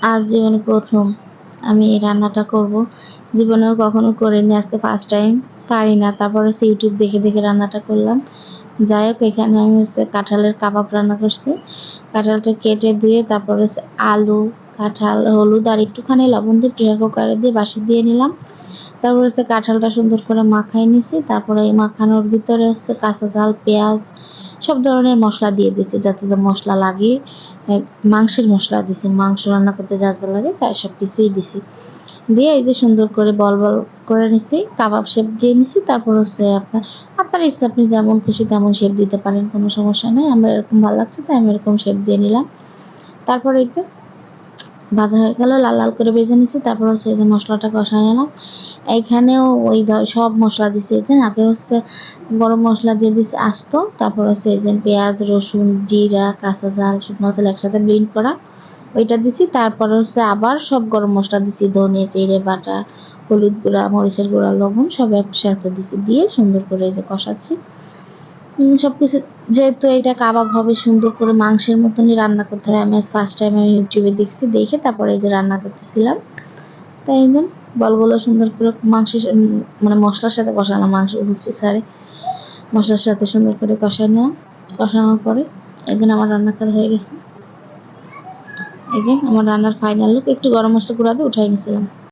আজ জীবনে প্রথম আমি এই রান্নাটা করব। জীবনেও কখনো করিনি, আজকে ফার্স্ট টাইম। পারি না, তারপর হচ্ছে ইউটিউব দেখে দেখে রান্নাটা করলাম। যাই হোক, এখানে আমি হচ্ছে কাঁঠালের কাবাব রান্না করছি। কাঁঠালটা কেটে ধুয়ে তারপর হচ্ছে আলু, কাঁঠাল, হলুদ আর একটুখানি লবণ দিয়ে প্রেসার কুকারে দিয়ে বাসি দিয়ে নিলাম। তারপর হচ্ছে কাঁঠালটা সুন্দর করে মাখাই নিছি। তারপরে এই মাখানোর ভিতরে হচ্ছে কাঁচা ঝাল, পেঁয়াজ, সব ধরনের মশলা দিয়ে দিচ্ছি যাতে যা মশলা লাগে। মাংসের মশলা দিছি, মাংস রান্না করতে যা যা লাগে তাই সব কিছুই দিছি। দিয়ে এই যে সুন্দর করে বল বল করে নিছি, কাবাব শেপ দিয়ে নিছি। তারপর হচ্ছে আপনার ইচ্ছা, আপনি যেমন খুশি তেমন শেপ দিতে পারেন, কোনো সমস্যা নেই। আমার এরকম ভালো লাগছে তাই আমি এরকম শেপ দিয়ে নিলাম। তারপরে এই তো ভাজা হয়ে গেল, লাল লাল করে ভেজে নিচ্ছি। তারপর হচ্ছে এই যে মশলাটা কষায় নিলাম। এইখানেও ওই সব মশলা দিছি। এই যে আগে হচ্ছে গরম মশলা দিয়ে দিছি আস্ত, তারপর হচ্ছে এই যে পেঁয়াজ, রসুন, জিরা, কাঁচা ঝাল, শুকনো মশলা একসাথে ব্লেন্ড করা ওইটা দিছি। তারপরে হচ্ছে আবার সব গরম মশলা দিছি, ধনে, জিরে বাটা, হলুদ গুঁড়া, মরিচের গুঁড়া, লবণ সব একসাথে দিছি। দিয়ে সুন্দর করে এই যে কষাচ্ছি। সবকিছু, যেহেতু এটা কাবাব হবে, সুন্দর করে মাংসের মতনই রান্না করতে হয়। আমি ফার্স্ট টাইম আমি ইউটিউবে দেখছি, দেখে তারপরে এই যে রান্না করতেছিলাম। তাই এই যে বলগুলো সুন্দর করে মাংসের মানে মশলার সাথে কষানো, মাংস বুঝছি সরি, মশলার সাথে সুন্দর করে কষায় নেওয়া। কষানোর পরে এই দিন আমার রান্না করা হয়ে গেছে। এই যে আমার রান্নার ফাইনাল লুক, একটু গরম মশলা গুঁড়া দিয়ে উঠাই নিয়েছিলাম।